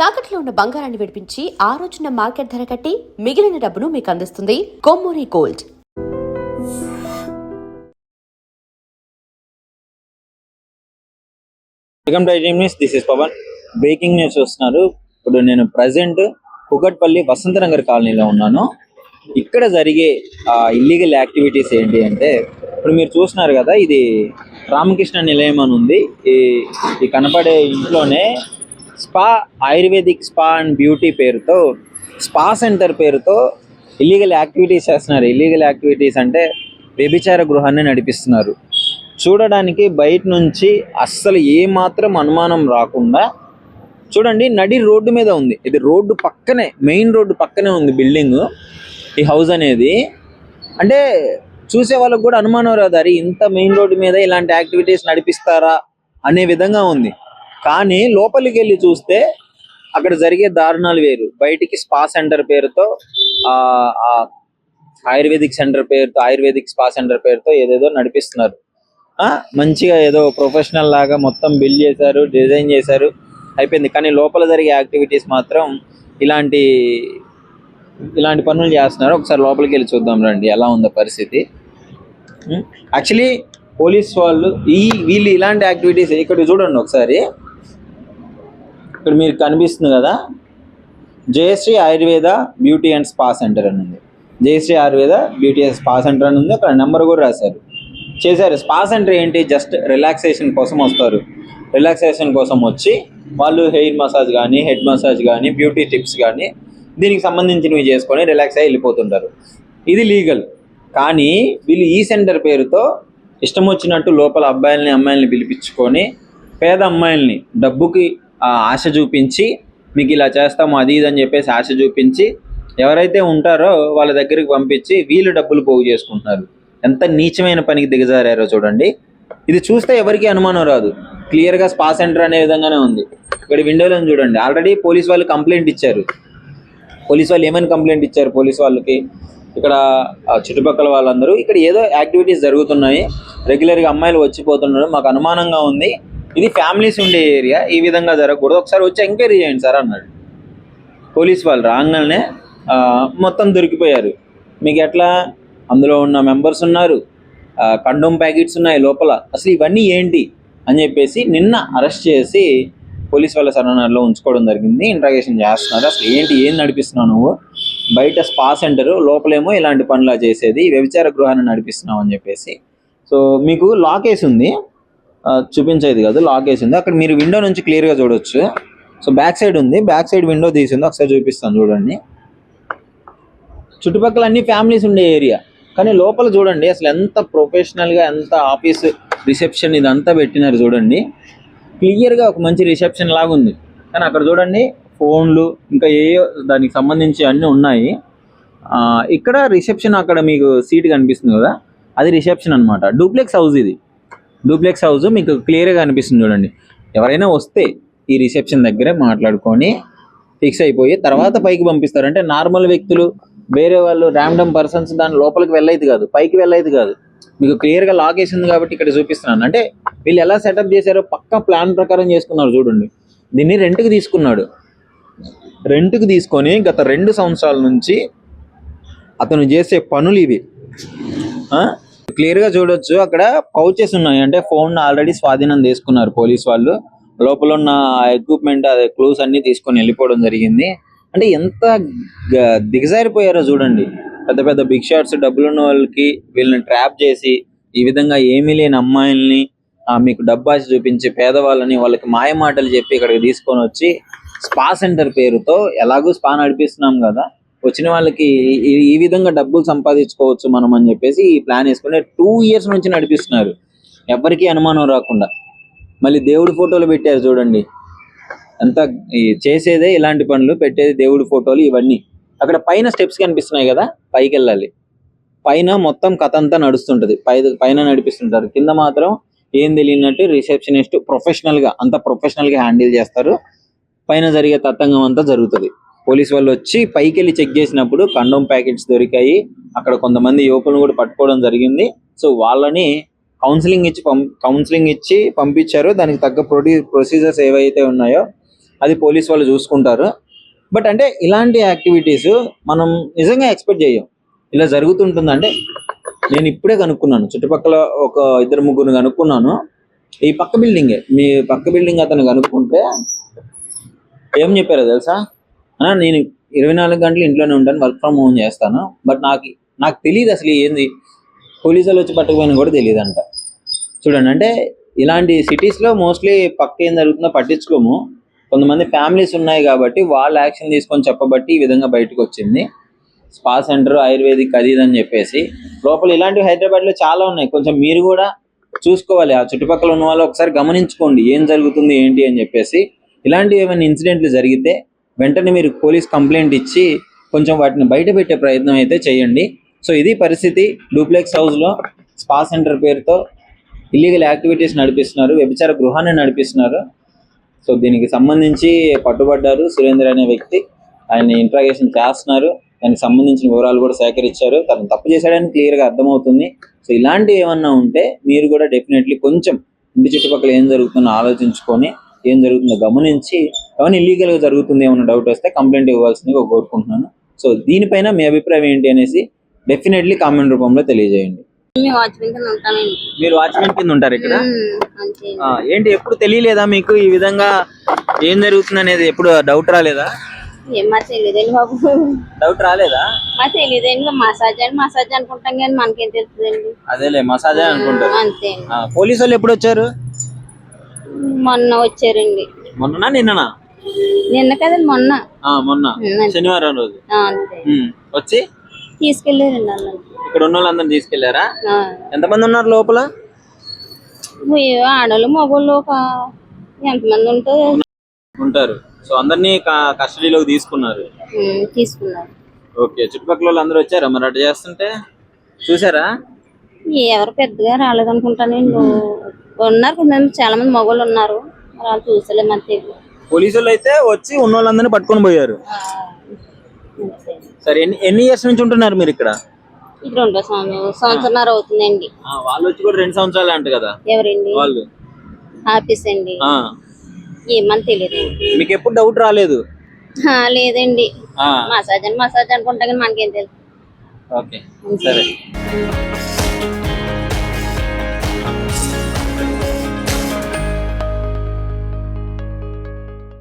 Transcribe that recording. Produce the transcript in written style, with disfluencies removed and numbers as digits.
తాకట్లో ఉన్న బంగారాన్ని విడిపించి ఆ రోజున మార్కెట్ ధర కట్టి మిగిలిన డబ్బును మీకు అందిస్తుంది Kommuri gold. Welcome to IT news. This is Pavan. Breaking news చూస్తున్నారు. ఇప్పుడు నేను ప్రజెంట్ కుకట్పల్లి వసంతనగర్ కాలనీలో ఉన్నాను. ఇక్కడ జరిగే ఇల్లీగల్ యాక్టివిటీస్ ఏంటి అంటే, ఇప్పుడు మీరు చూస్తున్నారు కదా, ఇది రామకృష్ణ నిలయం అని ఉంది. ఈ కనపడే ఇంట్లోనే spa, ayurvedic spa and beauty పేరుతో, స్పా సెంటర్ పేరుతో ఇల్లీగల్ యాక్టివిటీస్ చేస్తున్నారు. ఇల్లీగల్ యాక్టివిటీస్ అంటే వ్యభిచార గృహాన్ని నడిపిస్తున్నారు. చూడడానికి బయట నుంచి అస్సలు ఏమాత్రం అనుమానం రాకుండా చూడండి, నడి రోడ్డు మీద ఉంది. ఇది రోడ్డు పక్కనే, మెయిన్ రోడ్డు పక్కనే ఉంది బిల్డింగ్, ఈ హౌస్ అనేది. అంటే చూసే వాళ్ళకు కూడా అనుమానం రాదు, అరే ఇంత మెయిన్ రోడ్డు మీద ఇలాంటి యాక్టివిటీస్ నడిపిస్తారా అనే విధంగా ఉంది. కానీ లోపలికి వెళ్ళి చూస్తే అక్కడ జరిగే దారుణాలు వేరు. బయటికి స్పా సెంటర్ పేరుతో, ఆయుర్వేదిక్ స్పా సెంటర్ పేరుతో ఏదేదో నడిపిస్తున్నారు. మంచిగా ఏదో ప్రొఫెషనల్ లాగా మొత్తం బిల్డ్ చేశారు, డిజైన్ చేశారు, అయిపోయింది. కానీ లోపల జరిగే యాక్టివిటీస్ మాత్రం ఇలాంటి పనులు చేస్తున్నారు. ఒకసారి లోపలికి వెళ్ళి చూద్దాం రండి, ఎలా ఉందో పరిస్థితి. యాక్చువల్లీ పోలీస్ వాళ్ళు వీళ్ళు ఇలాంటి యాక్టివిటీస్, ఇక్కడ చూడండి ఒకసారి, ఇక్కడ మీరు కనిపిస్తుంది కదా, Jayashree Ayurveda beauty and spa centre అని ఉంది. Jayashree Ayurveda beauty and spa centre అని ఉంది. అక్కడ నెంబర్ కూడా రాశారు, చేశారు. స్పా సెంటర్ ఏంటి, జస్ట్ రిలాక్సేషన్ కోసం వస్తారు. రిలాక్సేషన్ కోసం వచ్చి వాళ్ళు హెయిర్ మసాజ్ కానీ, హెడ్ మసాజ్ కానీ, బ్యూటీ టిప్స్ కానీ దీనికి సంబంధించినవి చేసుకొని రిలాక్స్ అయ్యి వెళ్ళిపోతుంటారు. ఇది లీగల్. కానీ వీళ్ళు ఈ సెంటర్ పేరుతో ఇష్టం వచ్చినట్టు లోపల అమ్మాయిల్ని పిలిపించుకొని, పేద అమ్మాయిల్ని డబ్బుకి ఆశ చూపించి, మీకు ఇలా చేస్తాము అది ఇది అని చెప్పేసి ఆశ చూపించి, ఎవరైతే ఉంటారో వాళ్ళ దగ్గరికి పంపించి వీళ్ళు డబ్బులు పోగు చేసుకుంటున్నారు. ఎంత నీచమైన పనికి దిగజారారో చూడండి. ఇది చూస్తే ఎవరికి అనుమానం రాదు, క్లియర్గా స్పా సెంటర్ అనే విధంగానే ఉంది. ఇక్కడ విండోలో చూడండి, ఆల్రెడీ పోలీస్ వాళ్ళు కంప్లైంట్ ఇచ్చారు. పోలీస్ వాళ్ళు ఏమని కంప్లైంట్ ఇచ్చారు పోలీస్ వాళ్ళకి, ఇక్కడ చుట్టుపక్కల వాళ్ళందరూ ఇక్కడ ఏదో యాక్టివిటీస్ జరుగుతున్నాయి, రెగ్యులర్గా అమ్మాయిలు వచ్చిపోతున్నారు, మాకు అనుమానంగా ఉంది, ఇది ఫ్యామిలీస్ ఉండే ఏరియా, ఈ విధంగా జరగకూడదు, ఒకసారి వచ్చి ఎంక్వైరీ చేయండి సార్ అన్నాడు. పోలీస్ వాళ్ళు రాగానే మొత్తం దొరికిపోయారు. మీకు ఎట్లా, అందులో ఉన్న మెంబర్స్ ఉన్నారు, కండోమ్ ప్యాకెట్స్ ఉన్నాయి లోపల, అసలు ఇవన్నీ ఏంటి అని చెప్పేసి నిన్న అరెస్ట్ చేసి పోలీస్ వాళ్ళ సరళలో ఉంచుకోవడం జరిగింది. ఇంట్రాగేషన్ చేస్తున్నారు. అసలు ఏం నడిపిస్తున్నావు నువ్వు, బయట స్పా సెంటరు, లోపలేమో ఇలాంటి పనులా చేసేది, వ్యభిచార గృహాన్ని నడిపిస్తున్నావు అని చెప్పేసి. సో మీకు లాక్ వేసి ఉంది, చూపించేది కాదు, లాక్ వేసి ఉంది. అక్కడ మీరు విండో నుంచి క్లియర్గా చూడొచ్చు. సో బ్యాక్ సైడ్ ఉంది, బ్యాక్ సైడ్ విండో తీసింది, ఒకసారి చూపిస్తాను చూడండి. చుట్టుపక్కల అన్ని ఫ్యామిలీస్ ఉండే ఏరియా, కానీ లోపల చూడండి అసలు ఎంత ప్రొఫెషనల్గా, ఎంత ఆఫీస్ రిసెప్షన్ ఇదంతా పెట్టినారు చూడండి. క్లియర్గా ఒక మంచి రిసెప్షన్ లాగా ఉంది. కానీ అక్కడ చూడండి ఫోన్లు ఇంకా దానికి సంబంధించి అన్నీ ఉన్నాయి. ఇక్కడ రిసెప్షన్, అక్కడ మీకు సీట్ కనిపిస్తుంది కదా, అది రిసెప్షన్ అనమాట. డూప్లెక్స్ హౌస్ ఇది, డూప్లెక్స్ హౌస్ మీకు క్లియర్గా కనిపిస్తుంది చూడండి. ఎవరైనా వస్తే ఈ రిసెప్షన్ దగ్గరే మాట్లాడుకొని ఫిక్స్ అయిపోయి తర్వాత పైకి పంపిస్తారు. అంటే నార్మల్ వ్యక్తులు, వేరే వాళ్ళు, ర్యాండమ్ పర్సన్స్ దాని లోపలికి వెళ్ళైతే కాదు, పైకి వెళ్ళైతే కాదు. మీకు క్లియర్గా లాక్ వేసింది కాబట్టి ఇక్కడ చూపిస్తున్నాను. అంటే వీళ్ళు ఎలా సెటప్ చేశారో పక్కా ప్లాన్ ప్రకారం చేసుకున్నారు చూడండి. దీన్ని రెంట్కి తీసుకున్నాడు. రెంట్కి తీసుకొని గత 2 సంవత్సరాల నుంచి అతను చేసే పనులు ఇవి. క్లియర్గా చూడొచ్చు, అక్కడ పౌచెస్ ఉన్నాయి. అంటే ఫోన్ ఆల్రెడీ స్వాధీనం తీసుకున్నారు పోలీస్ వాళ్ళు. లోపల ఉన్న ఎక్విప్మెంట్, అదే క్లూస్ అన్ని తీసుకొని వెళ్ళిపోవడం జరిగింది. అంటే ఎంత దిగజారిపోయారో చూడండి. పెద్ద పెద్ద బిగ్ షాట్స్, డబ్బులు ఉన్న వాళ్ళకి వీళ్ళని ట్రాప్ చేసి, ఈ విధంగా ఏమీ లేని అమ్మాయిల్ని మీకు డబ్బాసి చూపించి, పేదవాళ్ళని వాళ్ళకి మాయ మాటలు చెప్పి ఇక్కడికి తీసుకొని వచ్చి స్పా సెంటర్ పేరుతో, ఎలాగో స్పా నడిపిస్తున్నాం కదా, వచ్చిన వాళ్ళకి ఈ విధంగా డబ్బులు సంపాదించుకోవచ్చు మనం అని చెప్పేసి ఈ ప్లాన్ వేసుకుని 2 years నుంచి నడిపిస్తున్నారు, ఎవరికి అనుమానం రాకుండా. మళ్ళీ దేవుడి ఫోటోలు పెట్టారు చూడండి. అంతా చేసేదే ఇలాంటి పనులు, పెట్టేది దేవుడి ఫోటోలు ఇవన్నీ. అక్కడ పైన స్టెప్స్ కనిపిస్తున్నాయి కదా, పైకి వెళ్ళాలి. పైన మొత్తం కథ అంతా నడుస్తుంటది, పైన నడిపిస్తుంటారు. కింద మాత్రం ఏం తెలియనట్టు రిసెప్షనిస్ట్ అంత ప్రొఫెషనల్గా హ్యాండిల్ చేస్తారు. పైన జరిగే తతంగం అంతా జరుగుతుంది. పోలీస్ వాళ్ళు వచ్చి పైకి వెళ్ళి చెక్ చేసినప్పుడు కండోమ్ ప్యాకెట్స్ దొరికాయి. అక్కడ కొంతమంది యువకులను కూడా పట్టుకోవడం జరిగింది. సో వాళ్ళని కౌన్సిలింగ్ ఇచ్చి పంపించారు. దానికి తగ్గ ప్రొసీజర్స్ ఏవైతే ఉన్నాయో అది పోలీస్ వాళ్ళు చూసుకుంటారు. బట్ అంటే ఇలాంటి యాక్టివిటీస్ మనం నిజంగా ఎక్స్పెక్ట్ చేయం. ఇలా జరుగుతుంటుందంటే నేను ఇప్పుడే కనుక్కున్నాను, చుట్టుపక్కల ఒక 2-3 కనుక్కున్నాను. ఈ పక్క బిల్డింగే, మీ పక్క బిల్డింగ్ అతను కనుక్కుంటే ఏం చెప్పారో తెలుసా, నేను 24 గంటలు ఇంట్లోనే ఉంటాను, వర్క్ ఫ్రమ్ హోమ్ చేస్తాను, బట్ నాకు తెలియదు అసలు ఏంది పోలీసులు వచ్చి పట్టుకుపోయినా కూడా తెలియదు అంట. చూడండి, అంటే ఇలాంటి సిటీస్లో మోస్ట్లీ పక్క ఏం జరుగుతుందో పట్టించుకోము. కొంతమంది ఫ్యామిలీస్ ఉన్నాయి కాబట్టి వాళ్ళు యాక్షన్ తీసుకొని చెప్పబట్టి ఈ విధంగా బయటకు వచ్చింది. స్పా సెంటర్, ఆయుర్వేదిక్ అది ఇది అని చెప్పేసి లోపల ఇలాంటివి హైదరాబాద్లో చాలా ఉన్నాయి. కొంచెం మీరు కూడా చూసుకోవాలి, ఆ చుట్టుపక్కల ఉన్న వాళ్ళు ఒకసారి గమనించుకోండి ఏం జరుగుతుంది ఏంటి అని చెప్పేసి. ఇలాంటి ఏమైనా ఇన్సిడెంట్లు జరిగితే వెంటనే మీరు పోలీస్ కంప్లైంట్ ఇచ్చి కొంచెం వాటిని బయట పెట్టే ప్రయత్నం అయితే చేయండి. సో ఇది పరిస్థితి. డూప్లెక్స్ హౌస్లో స్పా సెంటర్ పేరుతో ఇల్లీగల్ యాక్టివిటీస్ నడిపిస్తున్నారు, వ్యభిచార గృహాన్ని నడిపిస్తున్నారు. సో దీనికి సంబంధించి పట్టుబడ్డారు సురేందర్ అనే వ్యక్తి. ఆయన్ని ఇంట్రాగేషన్ చేస్తున్నారు, దానికి సంబంధించిన వివరాలు కూడా సేకరించారు. తను తప్పు చేశాడని క్లియర్గా అర్థమవుతుంది. సో ఇలాంటివి ఏమన్నా ఉంటే మీరు కూడా డెఫినెట్లీ కొంచెం ఇంటి చుట్టుపక్కల ఏం జరుగుతుందో ఆలోచించుకొని ఏం జరుగుతుందో గమనించి, ఏమైనా ఇల్లీగల్గా జరుగుతుంది ఏమైనా డౌట్ వస్తే కంప్లైంట్ ఇవ్వాల్సిందిగా కోరుకుంటున్నాను. సో దీనిపైన మీ అభిప్రాయం ఏంటి అనేసి డెఫినెట్లీ కామెంట్ రూపంలో తెలియజేయండి. మీరు వాచ్మెన్ కింద ఉంటారు ఇక్కడ? ఏంటి ఎప్పుడు తెలియలేదా మీకు ఈ విధంగా ఏం జరుగుతుంది అనేది? ఎప్పుడు డౌట్ రాలేదా? తెలియదండి బాబు. డౌట్ రాలేదా? తెలియదండి. మసాజ్ అనుకుంటాం కానీ మనకేం తెలుస్తుందండి. అదేలే, మసాజే అనుకుంటారు. అంతే. పోలీసు వాళ్ళు ఎప్పుడు వచ్చారు? మొన్న వచ్చారండి. మొన్ననా నిన్ననా? నిన్న కదండి, మొన్న. మొన్న శనివారం రోజు అంతే. వచ్చి తీసుకెళ్ళారండి అన్న. ఇక్కడ ఉన్న వాళ్ళందరూ తీసుకెళ్లారా? ఎంతమంది ఉన్నారు లోపల? ఆడవాళ్ళు మగవాళ్ళు ఎంతమంది ఉంటారు. సో అందరినీ కస్టడీలోకి తీసుకున్నారు. ఓకే, చుట్టుపక్కల వాళ్ళు అందరూ వచ్చారా మరి అటు చేస్తుంటే? చూసారా? ఎవరు పెద్దగా రాలేదనుకుంటానండి. ఉన్నారు కొంతమంది, చాలా మంది మగవాళ్ళు ఉన్నారు. వాళ్ళు చూసలే మరి. పోలీసు వాళ్ళు అయితే వచ్చి ఉన్న వాళ్ళందరినీ పట్టుకొని పోయారు. సరే, ఎన్ని ఇయర్స్ నుంచి ఉంటున్నారు మీరు ఇక్కడ? ఇది 2వ సంవత్సరం అవుతుందండి. వాళ్ళు వచ్చి కూడా 2 సంవత్సరాలు అంట కదా? ఎవరండి? వాళ్ళు ఆఫీస్ అండి. ఏమని తెలియదు. మీకు ఎప్పుడు డౌట్ రాలేదు? లేదండి. మసాజ్ అనుకుంటా కానీ మనకేం తెలుసు. ఓకే, సరే.